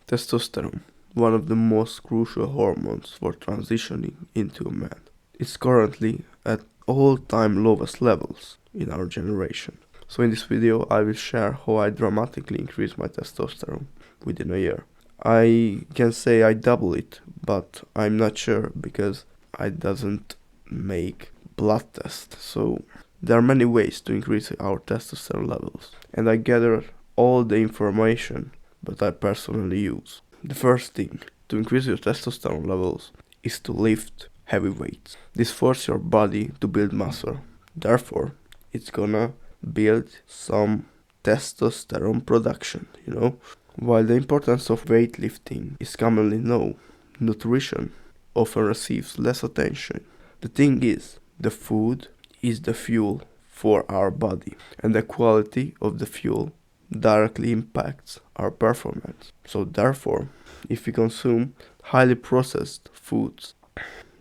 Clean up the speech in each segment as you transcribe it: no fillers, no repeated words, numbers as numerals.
Testosterone, one of the most crucial hormones for transitioning into a man. It's currently at all-time lowest levels in our generation. So in this video I will share how I dramatically increased my testosterone within a year. I can say I double it, but I'm not sure because I doesn't make blood tests. So there are many ways to increase our testosterone levels, and I gather all the information that I personally use. The first thing to increase your testosterone levels is to lift heavy weights. This forces your body to build muscle. Therefore, it's gonna build some testosterone production, While the importance of weightlifting is commonly known, nutrition often receives less attention. The thing is, the food is the fuel for our body, and the quality of the fuel directly impacts our performance. So therefore, if we consume highly processed foods,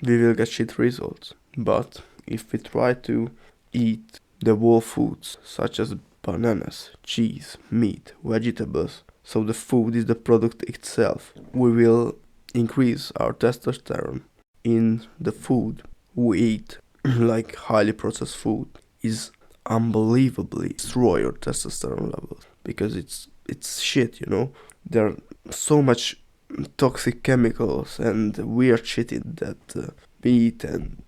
we will get shit results. But if we try to eat the whole foods, such as bananas, cheese, meat, vegetables, so the food is the product itself, we will increase our testosterone in the food we eat. Like highly processed food is unbelievably destroy your testosterone levels because it's shit, There are so much toxic chemicals and weird shit in that meat and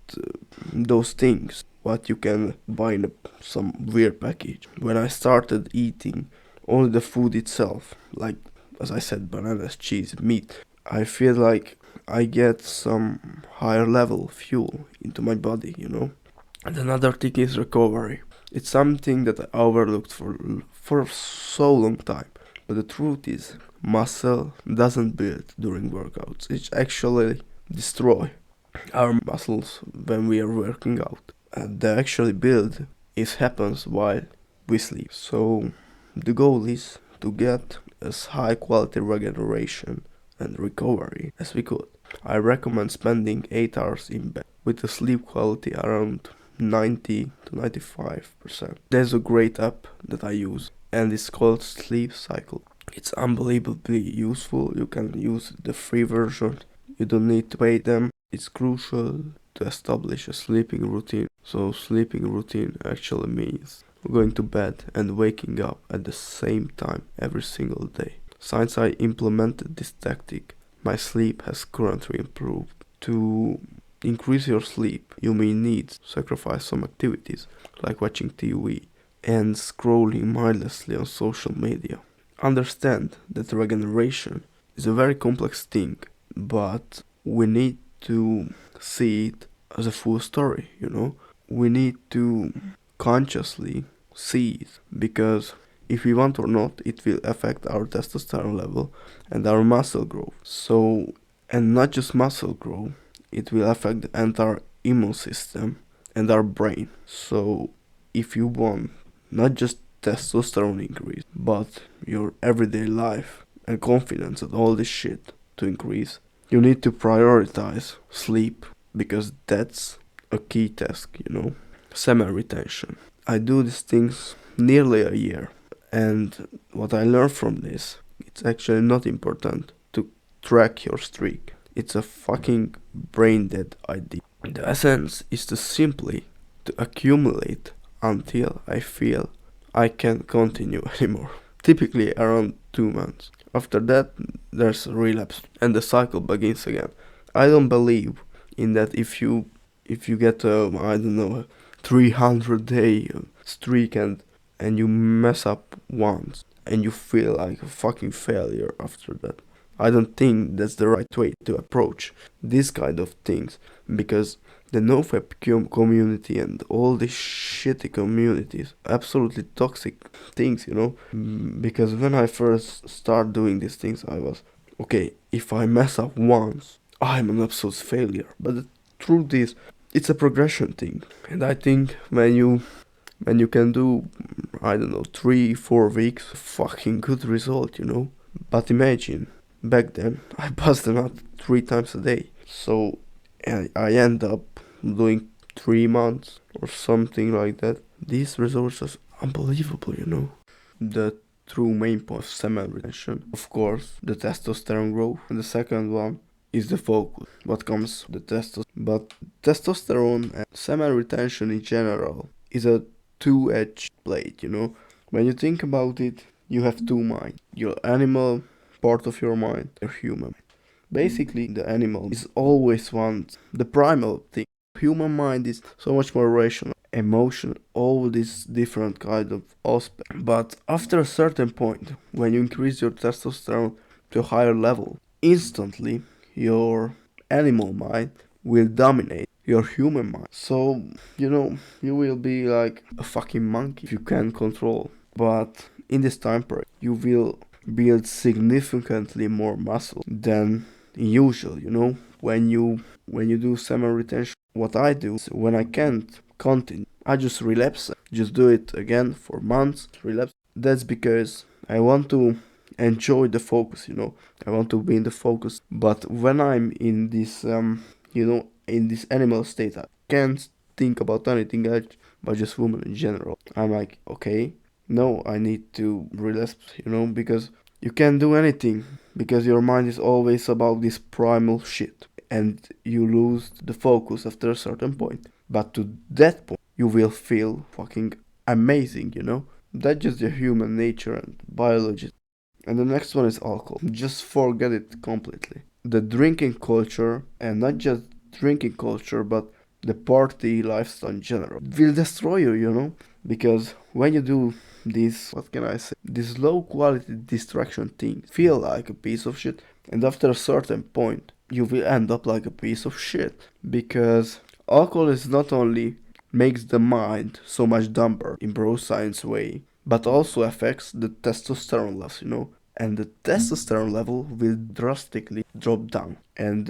those things what you can buy in some weird package. When I started eating only the food itself, like as I said, bananas, cheese, meat, I feel like I get some higher level fuel into my body, And another thing is recovery. It's something that I overlooked for so long time. But the truth is, muscle doesn't build during workouts. It actually destroy our muscles when we are working out. And the actually build happens while we sleep. So the goal is to get as high quality regeneration and recovery as we could. I recommend spending 8 hours in bed with a sleep quality around 90 to 95%. There's a great app that I use and it's called Sleep Cycle. It's unbelievably useful. You can use the free version. You don't need to pay them. It's crucial to establish a sleeping routine. So sleeping routine actually means going to bed and waking up at the same time every single day. Since I implemented this tactic, my sleep has currently improved. To increase your sleep, you may need to sacrifice some activities like watching TV and scrolling mindlessly on social media. Understand that regeneration is a very complex thing, but we need to see it as a full story, We need to consciously see it, because if we want or not, it will affect our testosterone level and our muscle growth. So, and not just muscle growth, it will affect the entire immune system and our brain. So, if you want not just testosterone increase, but your everyday life and confidence and all this shit to increase, you need to prioritize sleep, because that's a key task, Semen retention. I do these things nearly a year, and what I learned from this, it's actually not important to track your streak. It's a fucking brain dead idea. The essence is to simply to accumulate until I feel I can't continue anymore. Typically around 2 months. After that, there's a relapse and the cycle begins again. I don't believe in that if you get a 300-day streak and you mess up once and you feel like a fucking failure after that. I don't think that's the right way to approach these kind of things, because the NoFap community and all these shitty communities, absolutely toxic things, Because when I first started doing these things, I was, okay, if I mess up once, I'm an absolute failure. But the truth is, it's a progression thing. And I think when you can do, 3-4 weeks, fucking good result, But imagine, back then, I busted out 3 times a day. So I end up doing 3 months or something like that. These results are unbelievable, The true main point of semen retention. Of course, the testosterone growth, and the second one is the focus, what comes the testosterone. But testosterone and semen retention in general is a two-edged blade, you know. When you think about it, you have two minds. Your animal part of your mind, your human. Basically, the animal is always wants the primal thing. Human mind is so much more rational, emotional, all these different kind of aspects. But after a certain point, when you increase your testosterone to a higher level, instantly your animal mind will dominate your human mind. So, you will be like a fucking monkey if you can control. But in this time period, you will build significantly more muscle than usual, when you do semen retention. What I do is when I can't continue, I just relapse, just do it again for months, relapse. That's because I want to enjoy the focus, I want to be in the focus. But when I'm in this, in this animal state, I can't think about anything else but just women in general. I'm like, okay, no, I need to relapse, because you can't do anything because your mind is always about this primal shit and you lose the focus after a certain point. But to that point, you will feel fucking amazing, That's just your human nature and biology. And the next one is alcohol. Just forget it completely. The drinking culture, and not just drinking culture, but the party lifestyle in general, will destroy you, Because when you do this, what can I say, this low quality distraction thing, feel like a piece of shit, and after a certain point, you will end up like a piece of shit. Because alcohol is not only makes the mind so much dumber in bro science way, but also affects the testosterone levels, And the testosterone level will drastically drop down. And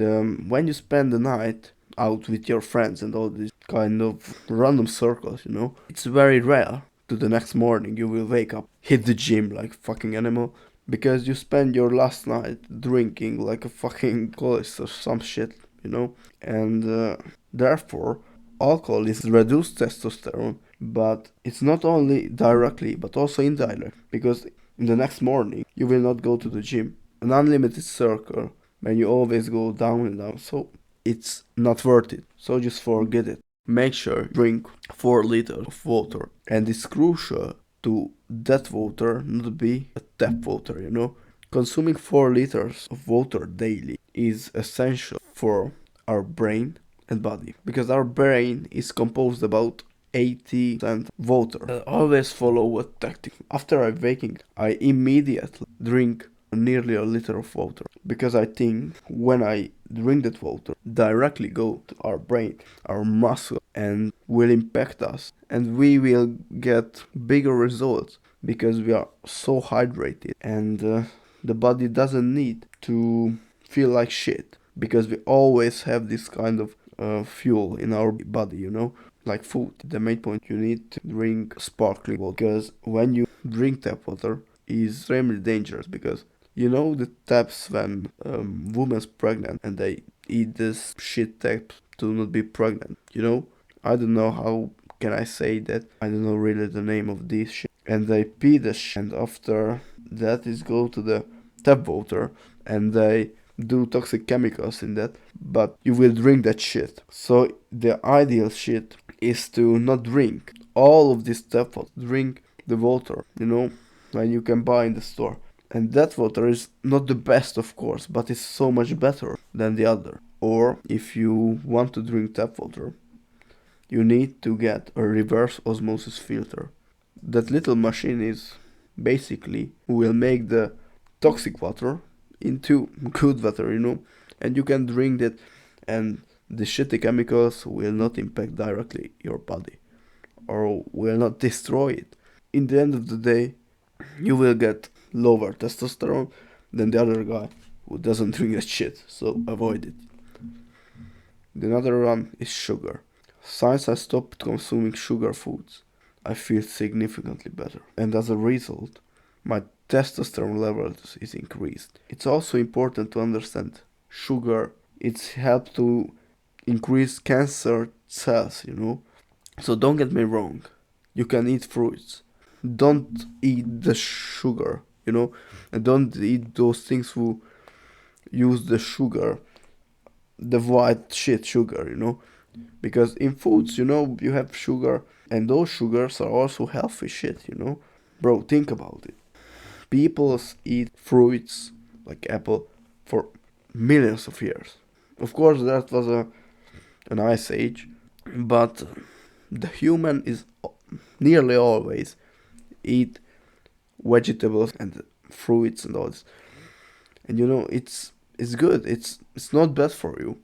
when you spend the night out with your friends and all these kind of random circles, it's very rare to the next morning you will wake up, hit the gym like fucking animal, because you spend your last night drinking like a fucking alcoholic or some shit, And therefore, alcohol is reduced testosterone, but it's not only directly but also indirect, because in the next morning you will not go to the gym. An unlimited circle when you always go down and down, so it's not worth it. So just forget it. Make sure you drink 4 liters of water, and it's crucial to that water not be a tap water, Consuming 4 liters of water daily is essential for our brain and body, because our brain is composed about 80% water. I always follow a tactic. After I'm waking, I immediately drink nearly a liter of water, because I think when I drink that water directly go to our brain, our muscle, and will impact us, and we will get bigger results because we are so hydrated, and the body doesn't need to feel like shit, because we always have this kind of fuel in our body, like food. The main point, you need to drink sparkling water, because when you drink tap water is extremely dangerous, because the taps when women's pregnant and they eat this shit tap to not be pregnant, I don't know how can I say that, I don't know really the name of this shit, and they pee the shit, and after that is go to the tap water and they do toxic chemicals in that, but you will drink that shit. So the ideal shit is to not drink all of this tap water, drink the water, when you can buy in the store. And that water is not the best, of course, but it's so much better than the other. Or if you want to drink tap water, you need to get a reverse osmosis filter. That little machine is basically will make the toxic water into good water, and you can drink that, and the shitty chemicals will not impact directly your body or will not destroy it. In the end of the day, you will get lower testosterone than the other guy who doesn't drink that shit, so avoid it. The another one is sugar. Since I stopped consuming sugar foods, I feel significantly better, and as a result, my testosterone levels is increased. It's also important to understand sugar, it's helped to increase cancer cells, So don't get me wrong, you can eat fruits, don't eat the sugar, and don't eat those things who use the sugar, the white shit sugar, because in foods, you have sugar, and those sugars are also healthy shit. Bro, think about it. People eat fruits like apple for millions of years. Of course, that was an ice age, but the human is nearly always eat vegetables and fruits and all this. And it's good. It's not bad for you.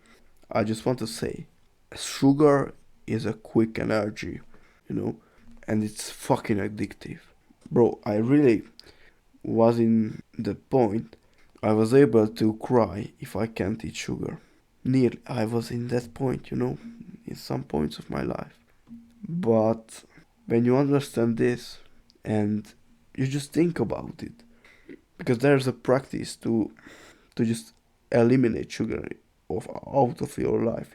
I just want to say, sugar is a quick energy, you know, and it's fucking addictive. Bro, I really was in the point I was able to cry if I can't eat sugar. Nearly, I was in that point, in some points of my life. But when you understand this and you just think about it, because there's a practice to just eliminate sugar out of your life.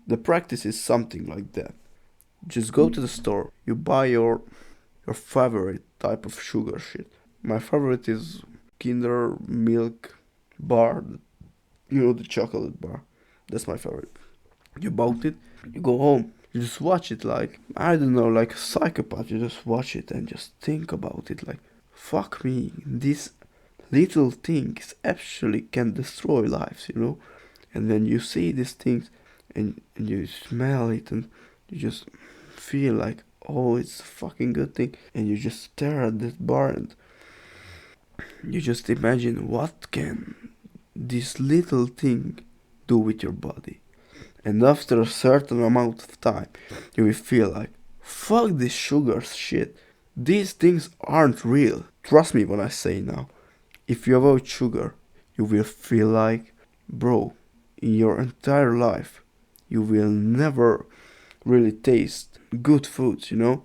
The practice is something like that. Just go to the store, you buy your favorite type of sugar shit. My favorite is Kinder Milk bar, the chocolate bar. That's my favorite. You bought it, you go home, you just watch it like, I don't know, like a psychopath. You just watch it and just think about it like, fuck me, this little things actually can destroy lives. And when you see these things and you smell it and you just feel like, oh, it's a fucking good thing, and you just stare at that bar and you just imagine what can this little thing do with your body. And after a certain amount of time, you will feel like, fuck this sugar shit. These things aren't real. Trust me when I say now. If you avoid sugar, you will feel like, bro, in your entire life, you will never really taste good foods. You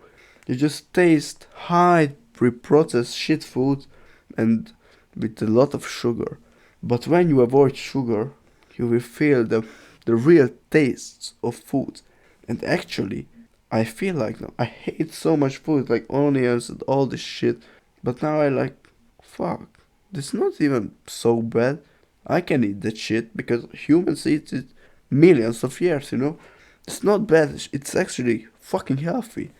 just taste high pre-processed shit food and with a lot of sugar. But when you avoid sugar, you will feel the real tastes of food. And actually, I feel like now I hate so much food like onions and all this shit. But now I like, fuck, it's not even so bad. I can eat that shit because humans eat it millions of years. It's not bad, it's actually fucking healthy.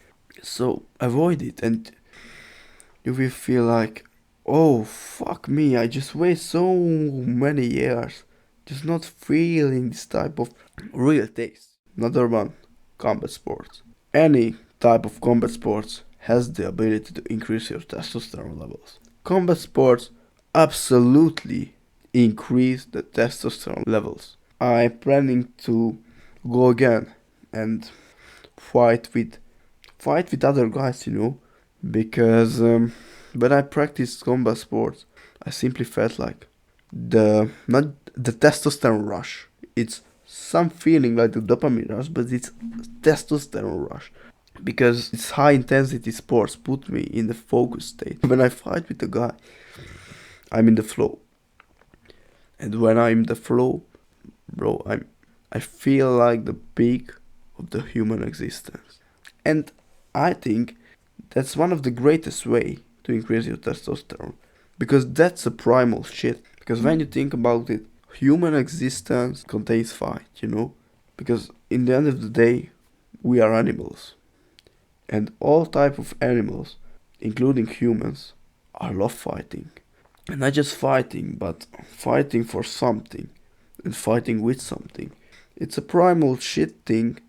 So avoid it and you will feel like, oh fuck me, I just waste so many years just not feeling this type of real taste. Another one, combat sports. Any type of combat sports has the ability to increase your testosterone levels. Combat sports absolutely increase the testosterone levels. I'm planning to go again and fight with other guys, because when I practiced combat sports, I simply felt like not the testosterone rush. It's some feeling like the dopamine rush, but it's testosterone rush because it's high intensity sports put me in the focus state. When I fight with a guy, I'm in the flow, and when I'm in the flow, bro, I feel like the peak of the human existence, and I think that's one of the greatest way to increase your testosterone because that's a primal shit. Because when you think about it, human existence contains fight. Because in the end of the day, we are animals, and all type of animals, including humans, are love fighting. And not just fighting, but fighting for something and fighting with something. It's a primal shit thing,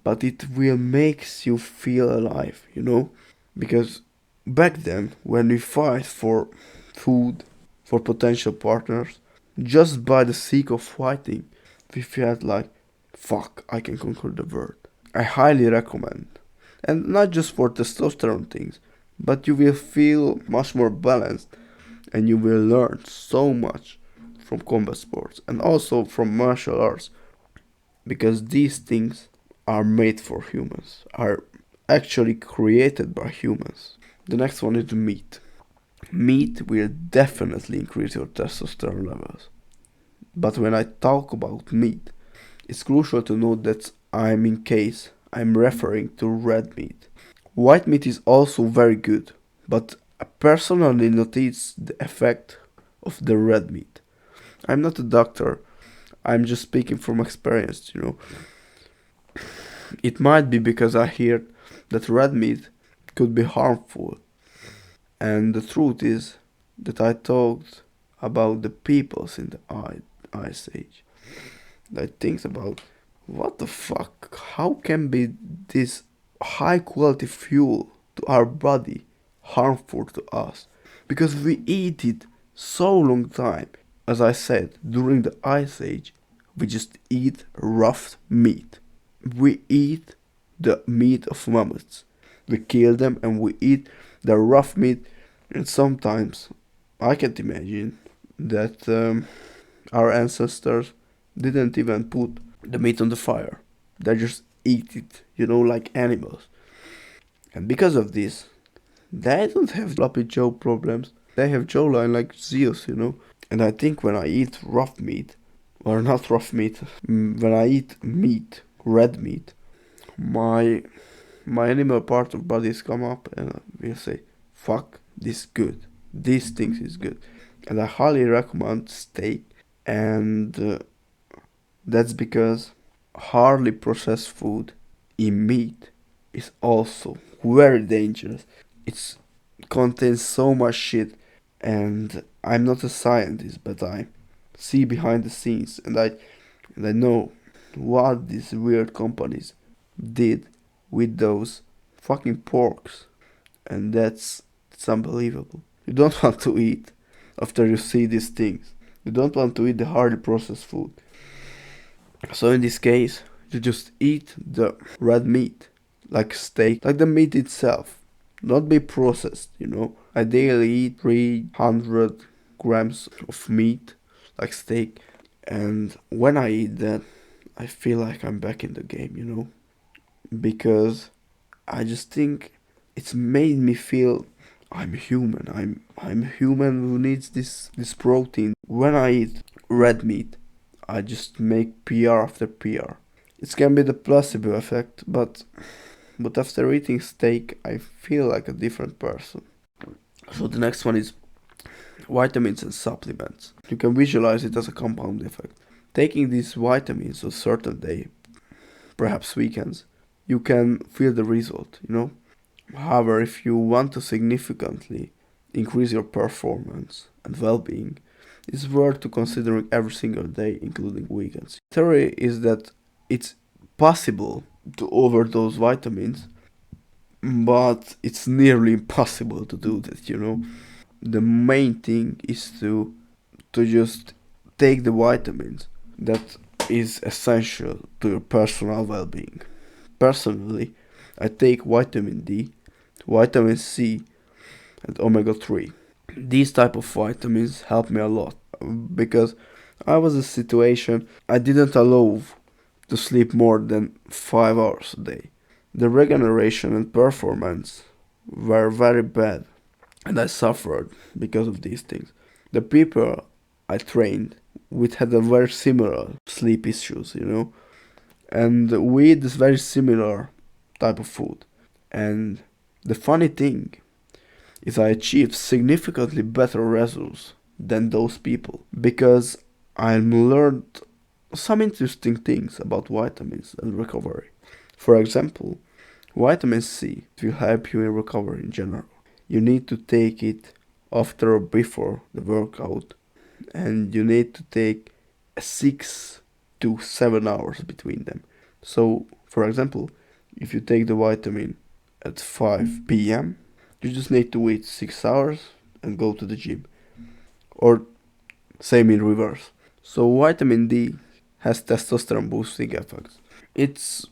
but it will makes you feel alive. Because back then, when we fight for food, for potential partners, just by the sake of fighting, we felt like, fuck, I can conquer the world. I highly recommend. And not just for testosterone things, but you will feel much more balanced and you will learn so much from combat sports and also from martial arts because these things are made for humans, are actually created by humans. The next one is the meat. Meat will definitely increase your testosterone levels. But when I talk about meat, it's crucial to note that I'm referring to red meat. White meat is also very good, but I personally notice the effect of the red meat. I'm not a doctor, I'm just speaking from experience. It might be because I hear that red meat could be harmful, and the truth is that I talked about the peoples in the Ice Age. I think about what the fuck? How can be this high quality fuel to our body harmful to us? Because we eat it so long time. As I said, during the Ice Age, we just eat rough meat. We eat the meat of mammoths. We kill them and we eat the rough meat. And sometimes I can't imagine that our ancestors didn't even put the meat on the fire. They just eat it, like animals. And because of this, they don't have sloppy jaw problems. They have jawline like Zeus. And I think when I eat rough meat, or not rough meat, when I eat meat, red meat, my animal part of bodies come up and will say, "Fuck, this good. These things is good," and I highly recommend steak. And that's because hardly processed food in meat is also very dangerous. It contains so much shit, and I'm not a scientist, but I see behind the scenes, and I know what these weird companies did with those fucking porks, and it's unbelievable. You don't want to eat after you see these things. You don't want to eat the hardly processed food. So in this case, you just eat the red meat, like steak, like the meat itself, not be processed. I daily eat 300 grams of meat, like steak, and when I eat that, I feel like I'm back in the game, because I just think it's made me feel I'm human. I'm human who needs this protein. When I eat red meat, I just make PR after PR. It can be the placebo effect, but after eating steak, I feel like a different person. So the next one is vitamins and supplements. You can visualize it as a compound effect. Taking these vitamins on certain day, perhaps weekends, you can feel the result. However, if you want to significantly increase your performance and well-being, it's worth to considering every single day, including weekends. Theory is that it's possible to overdose vitamins, but it's nearly impossible to do that. The main thing is to just take the vitamins that is essential to your personal well-being. Personally, I take vitamin D, vitamin C, and omega 3. These type of vitamins help me a lot because I was in a situation I didn't allow to sleep more than 5 hours a day. The regeneration and performance were very bad, and I suffered because of these things. The people I trained with had a very similar sleep issues, and we eat this very similar type of food. And the funny thing is I achieved significantly better results than those people because I learned some interesting things about vitamins and recovery. For example, vitamin C will help you in recovery in general. You need to take it after or before the workout, and you need to take 6 to 7 hours between them. So, for example, if you take the vitamin at 5 p.m., you just need to wait 6 hours and go to the gym. Or same in reverse. So vitamin D has testosterone boosting effects. It's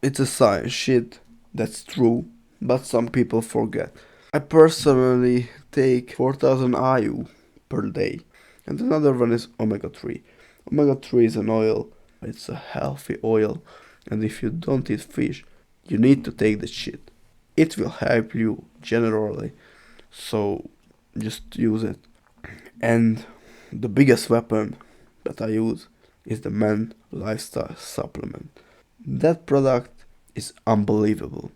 it's a science shit, that's true, but some people forget. I personally take 4000 IU per day, and another one is omega 3. Omega 3 is an oil, it's a healthy oil, and if you don't eat fish, you need to take the shit. It will help you generally, so just use it. And the biggest weapon that I use is the Men Lifestyle Supplement. That product is unbelievable.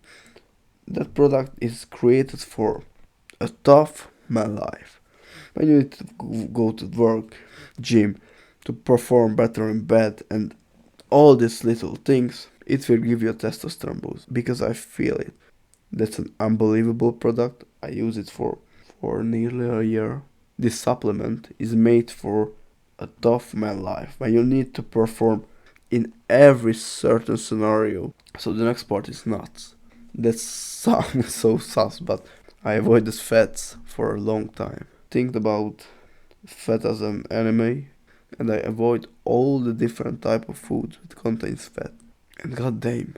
that product is created for a tough man life. When you need to go to work, gym, to perform better in bed, and all these little things, it will give you a testosterone boost because I feel it. That's an unbelievable product. I use it for nearly a year. This supplement is made for a tough man life when you need to perform in every certain scenario. So the next part is nuts. That sounds so sus, but I avoided fats for a long time. Think about fat as an enemy, and I avoid all the different type of food that contains fat. And goddamn,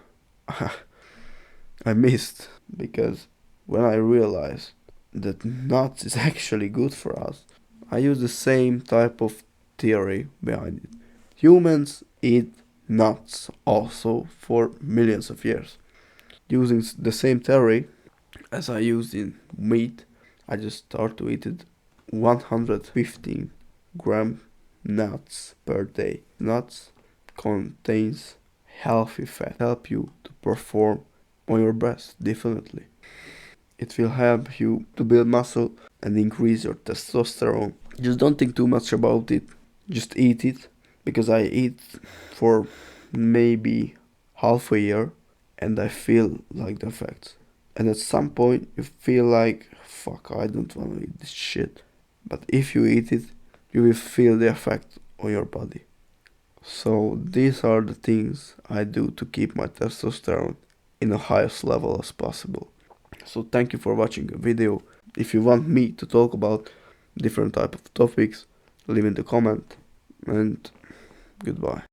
I missed because when I realized that nuts is actually good for us, I use the same type of theory behind it. Humans eat nuts also for millions of years. Using the same theory as I used in meat, I just start to eat it 115 gram nuts per day. Nuts contains healthy fat, help you to perform on your best, definitely. It will help you to build muscle and increase your testosterone. Just don't think too much about it. Just eat it, because I eat for maybe half a year and I feel like the effects. And at some point you feel like, fuck, I don't want to eat this shit. But if you eat it, you will feel the effect on your body. So these are the things I do to keep my testosterone in the highest level as possible. So thank you for watching the video. If you want me to talk about different type of topics, leave in the comment, and goodbye.